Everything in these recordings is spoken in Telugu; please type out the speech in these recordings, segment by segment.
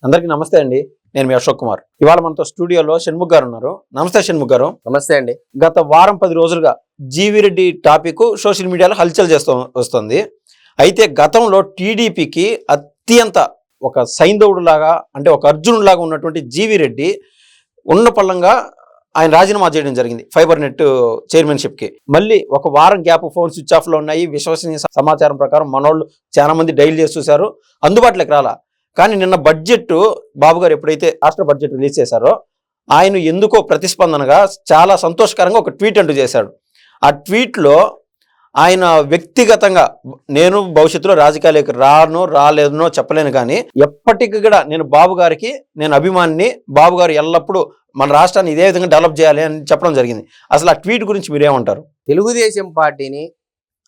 అందరికీ నమస్తే అండి. నేను మీ అశోక్ కుమార్. ఇవాళ మనతో స్టూడియోలో షణ్ముఖ్ గారు ఉన్నారు. నమస్తే షణ్ముఖ్ గారు. నమస్తే అండి. గత వారం 10 రోజులుగా జీవిరెడ్డి టాపిక్ సోషల్ మీడియాలో హల్చల్ చేస్తూ వస్తుంది. అయితే గతంలో టీడీపీకి అత్యంత ఒక సైంధవుడు లాగా, అంటే ఒక అర్జునుడు లాగా ఉన్నటువంటి జీవిరెడ్డి ఉన్న పళ్ళంగా ఆయన రాజీనామా చేయడం జరిగింది ఫైబర్ నెట్ చైర్మన్షిప్కి. మళ్ళీ ఒక వారం గ్యాప్ ఫోన్ స్విచ్ ఆఫ్లో ఉన్నాయి. విశ్వసనీయ సమాచారం ప్రకారం మనోళ్ళు చాలా మంది డైల్ చేసి చూశారు, అందుబాటులోకి రాలా. కానీ నిన్న బడ్జెట్ బాబు గారు ఎప్పుడైతే రాష్ట్ర బడ్జెట్ రిలీజ్ చేశారో ఆయన ఎందుకో ప్రతిస్పందనగా చాలా సంతోషకరంగా ఒక ట్వీట్ అంటూ చేశాడు. ఆ ట్వీట్లో ఆయన వ్యక్తిగతంగా నేను భవిష్యత్తులో రాజకీయాలకు రాలేదనో చెప్పలేను, కానీ ఎప్పటికీ కూడా నేను బాబు గారికి నేను అభిమానిని, బాబు గారు ఎల్లప్పుడూ మన రాష్ట్రాన్ని ఇదే విధంగా డెవలప్ చేయాలి అని చెప్పడం జరిగింది. అసలు ఆ ట్వీట్ గురించి మీరేమంటారు? తెలుగుదేశం పార్టీని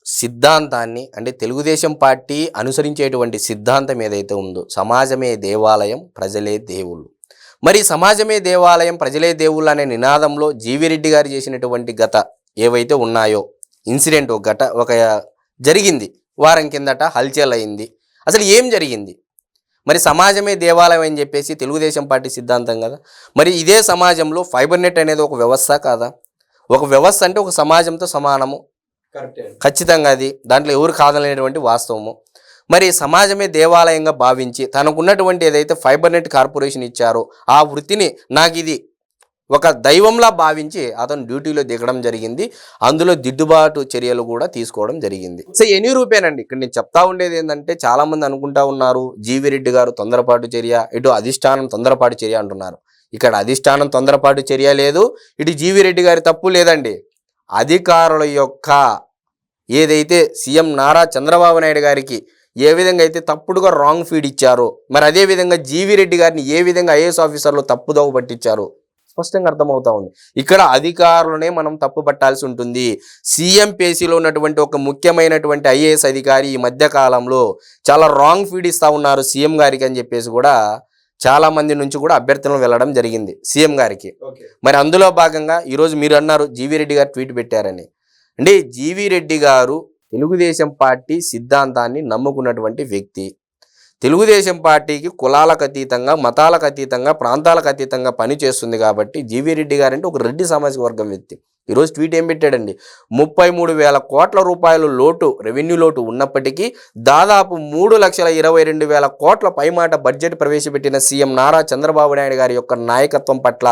సిద్ధాంతాన్ని, అంటే తెలుగుదేశం పార్టీ అనుసరించేటువంటి సిద్ధాంతం ఏదైతే ఉందో, సమాజమే దేవాలయం, ప్రజలే దేవుళ్ళు. మరి సమాజమే దేవాలయం, ప్రజలే దేవుళ్ళు అనే నినాదంలో జీవిరెడ్డి గారు చేసినటువంటి గత ఏవైతే ఉన్నాయో ఇన్సిడెంట్ ఒక జరిగింది వారం కిందట, హల్చల్ అయింది. అసలు ఏం జరిగింది? మరి సమాజమే దేవాలయం అని చెప్పేసి తెలుగుదేశం పార్టీ సిద్ధాంతం కదా. మరి ఇదే సమాజంలో ఫైబర్ నెట్ అనేది ఒక వ్యవస్థ కాదా? ఒక వ్యవస్థ అంటే ఒక సమాజంతో సమానము, ఖచ్చితంగా అది దాంట్లో ఎవరు కాదనేటువంటి వాస్తవము. మరి సమాజమే దేవాలయంగా భావించి తనకున్నటువంటి ఏదైతే ఫైబర్ నెట్ కార్పొరేషన్ ఇచ్చారో ఆ వృత్తిని నాకు ఇది ఒక దైవంలా భావించి అతను డ్యూటీలో దిగడం జరిగింది. అందులో దిద్దుబాటు చర్యలు కూడా తీసుకోవడం జరిగింది. సో ఎన్ని రూపాయనండి, ఇక్కడ నేను చెప్తా ఉండేది ఏంటంటే, చాలామంది అనుకుంటా ఉన్నారు జీవిరెడ్డి గారు తొందరపాటు చర్య, ఇటు అధిష్టానం తొందరపాటు చర్య అంటున్నారు. ఇక్కడ అధిష్టానం తొందరపాటు చర్య లేదు, ఇటు జీవిరెడ్డి గారి తప్పు లేదండి. అధికారుల యొక్క ఏదైతే సీఎం నారా చంద్రబాబు నాయుడు గారికి ఏ విధంగా అయితే తప్పుడుగా రాంగ్ ఫీడ్ ఇచ్చారో, మరి అదేవిధంగా జీవిరెడ్డి గారిని ఏ విధంగా ఐఏఎస్ ఆఫీసర్లు తప్పుదోవ పట్టించారో స్పష్టంగా అర్థమవుతా ఉంది. ఇక్కడ అధికారులనే మనం తప్పు పట్టాల్సి ఉంటుంది. సీఎం పేసీలో ఉన్నటువంటి ఒక ముఖ్యమైనటువంటి ఐఏఎస్ అధికారి ఈ మధ్య కాలంలో చాలా రాంగ్ ఫీడ్ ఇస్తూ ఉన్నారు సీఎం గారికి అని చెప్పేసి కూడా చాలా మంది నుంచి కూడా అభ్యర్థనలు వెళ్ళడం జరిగింది సీఎం గారికి. మరి అందులో భాగంగా ఈరోజు మీరు అన్నారు జీవిరెడ్డి గారు ట్వీట్ పెట్టారని. అంటే జీవిరెడ్డి గారు తెలుగుదేశం పార్టీ సిద్ధాంతాన్ని నమ్ముకున్నటువంటి వ్యక్తి. తెలుగుదేశం పార్టీకి కులాలకు అతీతంగా, మతాలకు అతీతంగా, ప్రాంతాలకు అతీతంగా పనిచేస్తుంది కాబట్టి జీవిరెడ్డి గారు అంటే ఒక రెడ్డి సామాజిక వర్గం వ్యక్తి. ఈరోజు ట్వీట్ ఏం పెట్టాడండి, 33,000 కోట్ల రూపాయలు లోటు, రెవెన్యూ లోటు ఉన్నప్పటికీ దాదాపు 3,22,000 కోట్ల పైమాట బడ్జెట్ ప్రవేశపెట్టిన సీఎం నారా చంద్రబాబు నాయుడు గారి యొక్క నాయకత్వం పట్ల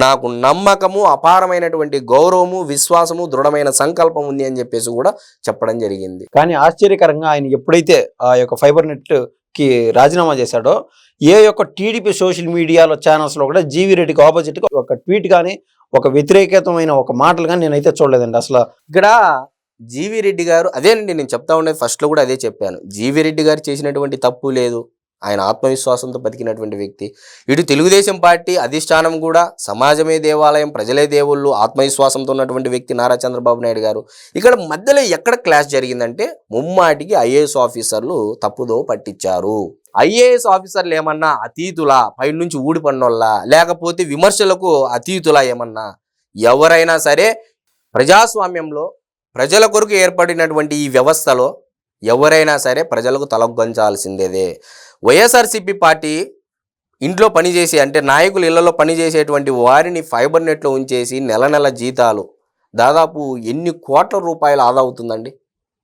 నాకు నమ్మకము, అపారమైనటువంటి గౌరవము, విశ్వాసము, దృఢమైన సంకల్పం ఉంది అని చెప్పేసి కూడా చెప్పడం జరిగింది. కానీ ఆశ్చర్యకరంగా ఆయన ఎప్పుడైతే ఆ యొక్క ఫైబర్ నెట్ కి రాజీనామా చేశాడో, ఏ యొక్క టీడీపీ సోషల్ మీడియాలో ఛానల్స్లో కూడా జీవిరెడ్డికి ఆపోజిట్గా ఒక ట్వీట్ కానీ, ఒక వ్యతిరేకతమైన ఒక మాటలు కానీ నేనైతే చూడలేదండి. అసలు ఇక్కడ జీవిరెడ్డి గారు అదేనండి నేను చెప్తా ఉండేది, ఫస్ట్లో కూడా అదే చెప్పాను. జీవిరెడ్డి గారు చేసినటువంటి తప్పు లేదు, ఆయన ఆత్మవిశ్వాసంతో బతికినటువంటి వ్యక్తి. ఇటు తెలుగుదేశం పార్టీ అధిష్టానం కూడా సమాజమే దేవాలయం, ప్రజలే దేవుళ్ళు, ఆత్మవిశ్వాసంతో ఉన్నటువంటి వ్యక్తి నారా చంద్రబాబు నాయుడు గారు. ఇక్కడ మధ్యలో ఎక్కడ క్లాష్ జరిగిందంటే, ముమ్మాటికి ఐఏఎస్ ఆఫీసర్లు తప్పుదో పట్టించారు. ఐఏఎస్ ఆఫీసర్లు ఏమన్నా అతీతులా, పైనుంచి ఊడిపడినోళ్ళ, లేకపోతే విమర్శలకు అతీతులా? ఏమన్నా ఎవరైనా సరే ప్రజాస్వామ్యంలో ప్రజల కొరకు ఏర్పడినటువంటి ఈ వ్యవస్థలో ఎవరైనా సరే ప్రజలకు తలొగ్గొంచాల్సిందేదే. వైఎస్ఆర్సీపీ పార్టీ ఇంట్లో పనిచేసి, అంటే నాయకులు ఇళ్లలో పనిచేసేటువంటి వారిని ఫైబర్ నెట్లో ఉంచేసి నెల జీతాలు దాదాపు ఎన్ని కోట్ల రూపాయలు ఆదా అవుతుందండి?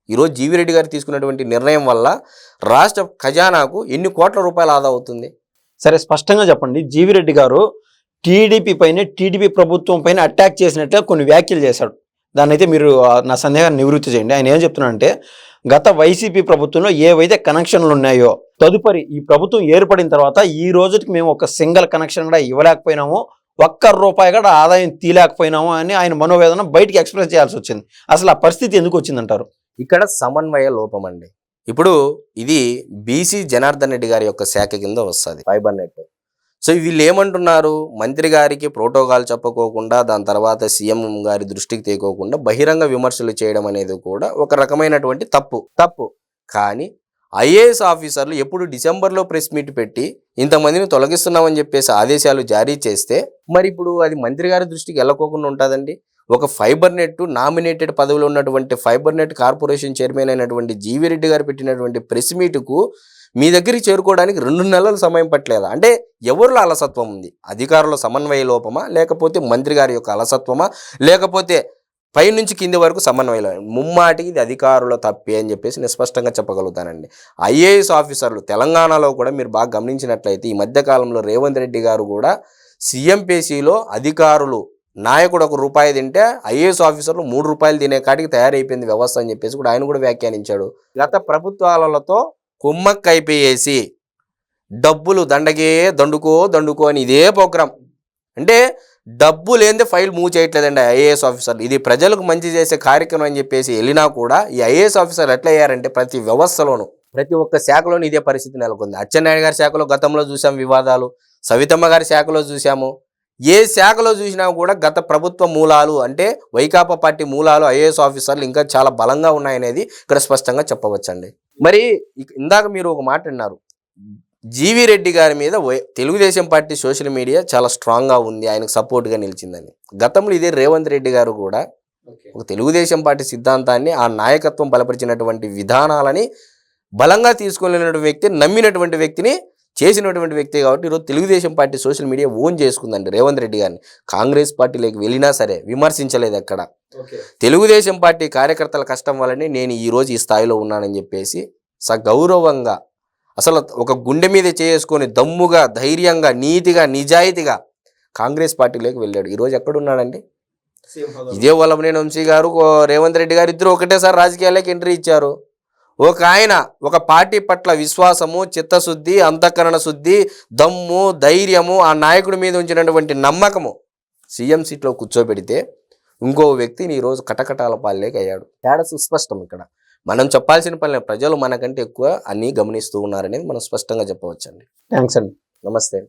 ఈరోజు జీవిరెడ్డి గారు తీసుకున్నటువంటి నిర్ణయం వల్ల రాష్ట్ర ఖజానాకు ఎన్ని కోట్ల రూపాయలు ఆదా అవుతుంది? సరే, స్పష్టంగా చెప్పండి. జీవిరెడ్డి గారు టీడీపీ పైన, టీడీపీ ప్రభుత్వం పైన అటాక్ చేసినట్టుగా కొన్ని వ్యాఖ్యలు చేశాడు. దాన్ని అయితే మీరు నా సందేహాన్ని నివృత్తి చేయండి. ఆయన ఏం చెప్తున్నాడంటే, గత వైసీపీ ప్రభుత్వంలో ఏవైతే కనెక్షన్లు ఉన్నాయో, తదుపరి ఈ ప్రభుత్వం ఏర్పడిన తర్వాత ఈ రోజుకి మేము ఒక సింగిల్ కనెక్షన్ కూడా ఇవ్వలేకపోయినాము, ₹1 కూడా ఆదాయం తీయలేకపోయినాము అని ఆయన మనోవేదన బయటికి ఎక్స్ప్రెస్ చేయాల్సి వచ్చింది. అసలు ఆ పరిస్థితి ఎందుకు వచ్చిందంటారు? ఇక్కడ సమన్వయ లోపం అండి. ఇప్పుడు ఇది బీసీ జనార్దన్ రెడ్డి గారి యొక్క శాఖ కింద వస్తుంది ఫైబర్ నెట్. సో వీళ్ళు ఏమంటున్నారు, మంత్రి గారికి ప్రోటోకాల్ చెప్పుకోకుండా, దాని తర్వాత సీఎం గారి దృష్టికి తేకోకుండా బహిరంగ విమర్శలు చేయడం అనేది కూడా ఒక రకమైనటువంటి తప్పు. కానీ ఐఏఎస్ ఆఫీసర్లు ఎప్పుడు డిసెంబర్లో ప్రెస్ మీట్ పెట్టి ఇంతమందిని తొలగిస్తున్నామని చెప్పేసి ఆదేశాలు జారీ చేస్తే, మరి ఇప్పుడు అది మంత్రి గారి దృష్టికి వెళ్ళకోకుండా ఉంటుందండి. ఒక ఫైబర్ నెట్ నామినేటెడ్ పదవిలో ఉన్నటువంటి ఫైబర్ నెట్ కార్పొరేషన్ చైర్మన్ అయినటువంటి జీవిరెడ్డి గారు పెట్టినటువంటి ప్రెస్ మీట్కు మీ దగ్గరికి చేరుకోవడానికి 2 నెలల సమయం పట్టలేదా? అంటే ఎవరిలో అలసత్వం ఉంది? అధికారుల సమన్వయ లోపమా, లేకపోతే మంత్రి గారి యొక్క అలసత్వమా, లేకపోతే పైనుంచి కింది వరకు సమన్వయం? ముమ్మాటికి ఇది అధికారుల తప్పే అని చెప్పేసి నేను స్పష్టంగా చెప్పగలుగుతానండి. ఐఏఎస్ ఆఫీసర్లు తెలంగాణలో కూడా మీరు బాగా గమనించినట్లయితే ఈ మధ్యకాలంలో రేవంత్ రెడ్డి గారు కూడా సీఎంపీసీలో అధికారులు నాయకుడు ₹1 తింటే ఐఏఎస్ ఆఫీసర్లు ₹3 తినే కాటికి తయారైపోయింది వ్యవస్థ అని చెప్పేసి కూడా ఆయన కూడా వ్యాఖ్యానించాడు. గత ప్రభుత్వాలతో కుమ్మక్కైపోయేసి డబ్బులు దండగే దండుకో అని ఇదే ప్రోగ్రాం. అంటే డబ్బు లేనిదే ఫైల్ మూవ్ చేయట్లేదండి ఐఏఎస్ ఆఫీసర్లు. ఇది ప్రజలకు మంచి చేసే కార్యక్రమం అని చెప్పేసి వెళ్ళినా కూడా ఈ ఐఏఎస్ ఆఫీసర్లు ఎట్లా అయ్యారంటే ప్రతి వ్యవస్థలోనూ ప్రతి ఒక్క శాఖలోనూ ఇదే పరిస్థితి నెలకొంది. అచ్చెన్నాయుడు గారి శాఖలో గతంలో చూసాం వివాదాలు, సవితమ్మ గారి శాఖలో చూసాము. ఏ శాఖలో చూసినా కూడా గత ప్రభుత్వ మూలాలు అంటే వైకాపా పార్టీ మూలాలు ఐఏఎస్ ఆఫీసర్లు ఇంకా చాలా బలంగా ఉన్నాయనేది ఇక్కడ స్పష్టంగా చెప్పవచ్చండి. మరి ఇందాక మీరు ఒక మాట అన్నారు, జీవి రెడ్డి గారి మీద తెలుగుదేశం పార్టీ సోషల్ మీడియా చాలా స్ట్రాంగ్గా ఉంది, ఆయనకు సపోర్ట్గా నిలిచిందని. గతంలో ఇదే రేవంత్ రెడ్డి గారు కూడా ఒక తెలుగుదేశం పార్టీ సిద్ధాంతాన్ని, ఆ నాయకత్వం బలపరిచినటువంటి విధానాలని బలంగా తీసుకునేటువంటి వ్యక్తి, నమ్మినటువంటి వ్యక్తిని చేసినటువంటి వ్యక్తి కాబట్టి ఈరోజు Telugu Desam party social media own చేసుకుందండి రేవంత్ రెడ్డి గారిని. కాంగ్రెస్ పార్టీలోకి వెళ్ళినా సరే విమర్శించలేదు ఎక్కడ. తెలుగుదేశం పార్టీ కార్యకర్తల కష్టం వల్లనే నేను ఈరోజు ఈ స్థాయిలో ఉన్నానని చెప్పేసి సగౌరవంగా అసలు ఒక గుండె మీద చేసుకొని దమ్ముగా, ధైర్యంగా, నీతిగా, నిజాయితీగా కాంగ్రెస్ పార్టీలోకి వెళ్ళాడు. ఈరోజు ఎక్కడున్నాడండి? ఇదే వల్లభనేని వంశీ గారు, రేవంత్ రెడ్డి గారు ఇద్దరు ఒకటేసారి రాజకీయాల్లోకి ఎంట్రీ ఇచ్చారు. ఒక ఆయన ఒక పార్టీ పట్ల విశ్వాసము, చిత్తశుద్ధి, అంతఃకరణ శుద్ధి, దమ్ము, ధైర్యము, ఆ నాయకుడి మీద ఉంచినటువంటి నమ్మకము సీఎం సీట్లో కూర్చోబెడితే ఇంకో వ్యక్తిని ఈరోజు కటకటాల పాలేక అయ్యాడు. తేడా సుస్పష్టం. ఇక్కడ మనం చెప్పాల్సిన పని ప్రజలు మనకంటే ఎక్కువ అన్నీ గమనిస్తూ ఉన్నారనేది మనం స్పష్టంగా చెప్పవచ్చండి. థ్యాంక్స్ అండి. నమస్తే.